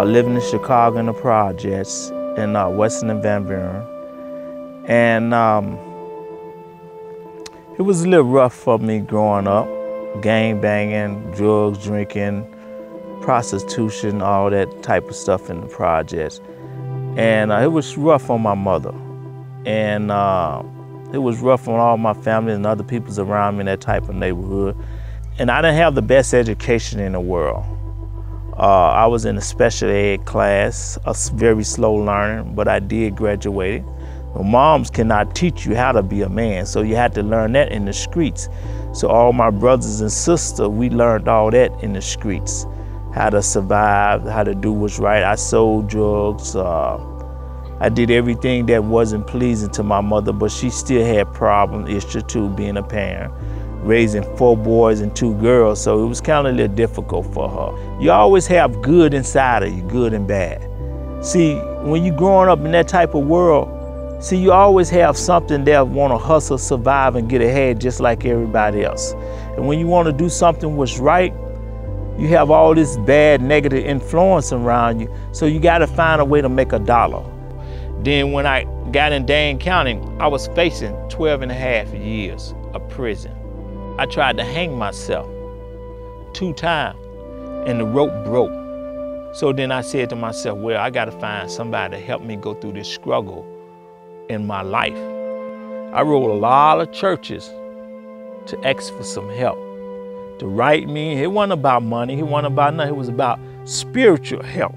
living in Chicago in the projects in Western and Van Buren. And it was a little rough for me growing up, gang banging, drugs, drinking, prostitution, all that type of stuff in the projects. And it was rough on my mother. And it was rough on all my family and other peoples around me in that type of neighborhood. And I didn't have the best education in the world. I was in a special ed class, a very slow learner, but I did graduate. Well, moms cannot teach you how to be a man, so you had to learn that in the streets. So all my brothers and sisters, we learned all that in the streets. How to survive, how to do what's right. I sold drugs. I did everything that wasn't pleasing to my mother, but she still had problem issues too, being a parent, raising 4 boys and 2 girls, so it was kind of a little difficult for her. You always have good inside of you, good and bad. See, when you're growing up in that type of world, see, you always have something that want to hustle, survive, and get ahead just like everybody else. And when you want to do something what's right, you have all this bad, negative influence around you, so you got to find a way to make a dollar. Then when I got in Dane County, I was facing 12.5 years of prison. I tried to hang myself 2 times, and the rope broke. So then I said to myself, well, I got to find somebody to help me go through this struggle in my life. I wrote a lot of churches to ask for some help, to write me. It wasn't about money, it wasn't about nothing, it was about spiritual help.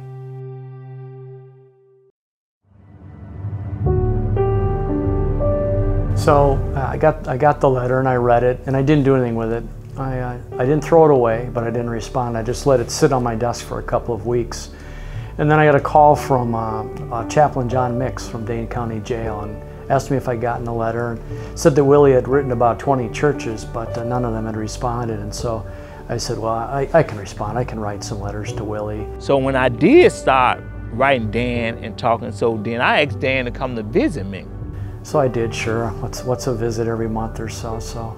So I got the letter and I read it, and I didn't do anything with it. I didn't throw it away, but I didn't respond. I just let it sit on my desk for a couple of weeks. And then I got a call from Chaplain John Mix from Dane County Jail, and asked me if I'd gotten the letter, and said that Willie had written about 20 churches, but none of them had responded. And so I said, well, I can respond. I can write some letters to Willie. So when I did start writing Dan and talking, so then I asked Dan to come to visit me. So I did, sure. What's a visit every month or so? So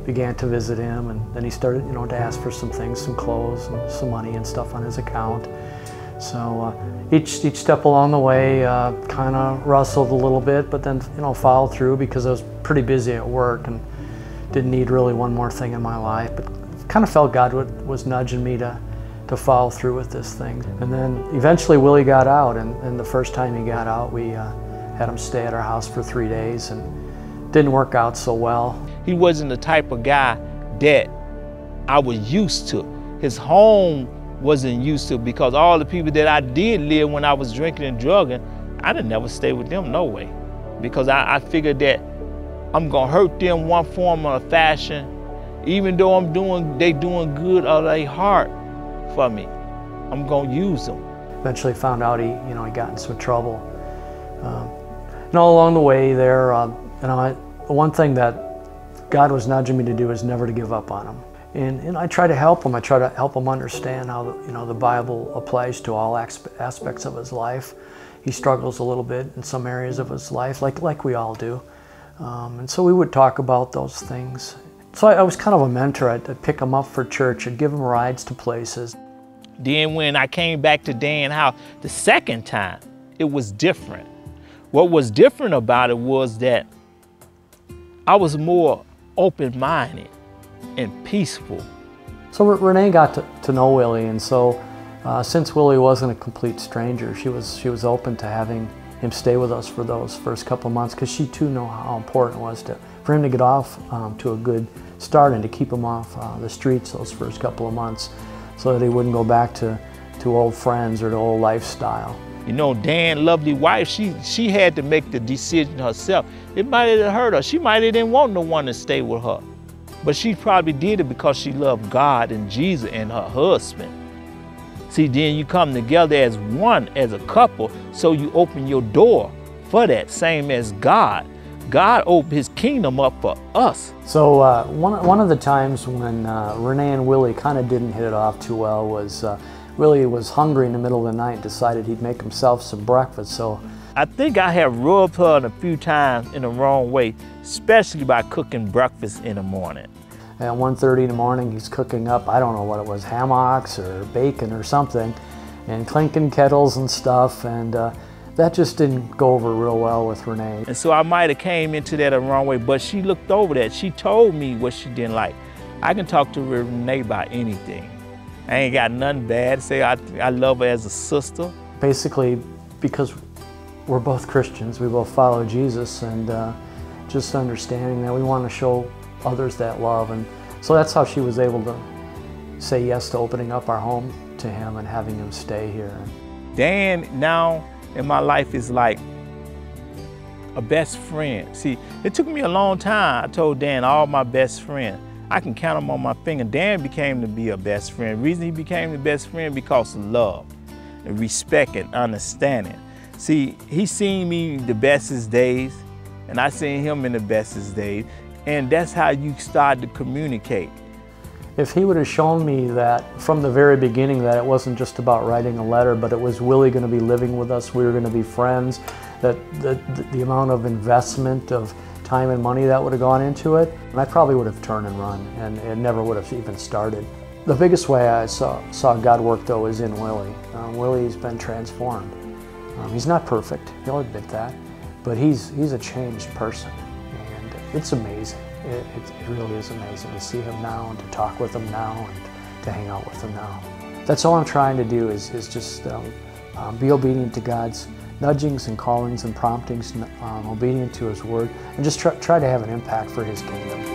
began to visit him, and then he started, to ask for some things, some clothes and some money and stuff on his account. So each step along the way kind of rustled a little bit, but then followed through because I was pretty busy at work and didn't need really one more thing in my life. But kind of felt God was nudging me to follow through with this thing. And then eventually Willie got out, and the first time he got out, we had him stay at our house for 3 days, and didn't work out so well. He wasn't the type of guy that I was used to. His home wasn't used to, because all the people that I did live when I was drinking and drugging, I didn't never stay with them, no way. Because I figured that I'm gonna hurt them one form or fashion, even though they doing good out of their heart for me. I'm gonna use them. Eventually found out he got in some trouble. And all along the way there, one thing that God was nudging me to do is never to give up on him. And I try to help him. I try to help him understand how the Bible applies to all aspects of his life. He struggles a little bit in some areas of his life, like we all do. And so we would talk about those things. So I was kind of a mentor. I'd pick him up for church. I'd give him rides to places. Then when I came back to Dan's house the second time, it was different. What was different about it was that I was more open-minded and peaceful. So Renee got to know Willie, and so since Willie wasn't a complete stranger, she was open to having him stay with us for those first couple of months, because she too knew how important it was for him to get off to a good start and to keep him off the streets those first couple of months, so that he wouldn't go back to old friends or to old lifestyle. Dan's lovely wife, she had to make the decision herself. It might have hurt her. She might have didn't want no one to stay with her. But she probably did it because she loved God and Jesus and her husband. See, then you come together as one, as a couple, so you open your door for that, same as God. God opened his kingdom up for us. So one of the times when Renee and Willie kind of didn't hit it off too well was Willie was hungry in the middle of the night and decided he'd make himself some breakfast. So I think I have rubbed her a few times in the wrong way, especially by cooking breakfast in the morning. At 1:30 in the morning, he's cooking up, I don't know what it was, hammocks or bacon or something. and clinking kettles and stuff, and that just didn't go over real well with Renee. And so I might have came into that the wrong way, but she looked over that. She told me what she didn't like. I can talk to Renee about anything. I ain't got nothing bad to say. I love her as a sister. Basically, because we're both Christians, we both follow Jesus, and just understanding that we want to show others that love. And so that's how she was able to say yes to opening up our home to him and having him stay here. Dan now in my life is like a best friend. See, it took me a long time. I told Dan all my best friends. I can count them on my finger. Dan became to be a best friend. The reason he became the best friend because of love and respect and understanding. See, he seen me the bestest days, and I seen him in the bestest days, and that's how you start to communicate. If he would have shown me that from the very beginning that it wasn't just about writing a letter, but it was Willie going to be living with us, we were going to be friends, that the amount of investment of time and money that would have gone into it, and I probably would have turned and run, and it never would have even started. The biggest way I saw God work, though, is in Willie. Willie's been transformed. He's not perfect, he'll admit that, but he's a changed person, and it's amazing. It really is amazing to see him now and to talk with him now and to hang out with him now. That's all I'm trying to do is just be obedient to God's nudgings and callings and promptings, obedient to His Word, and just try to have an impact for His kingdom.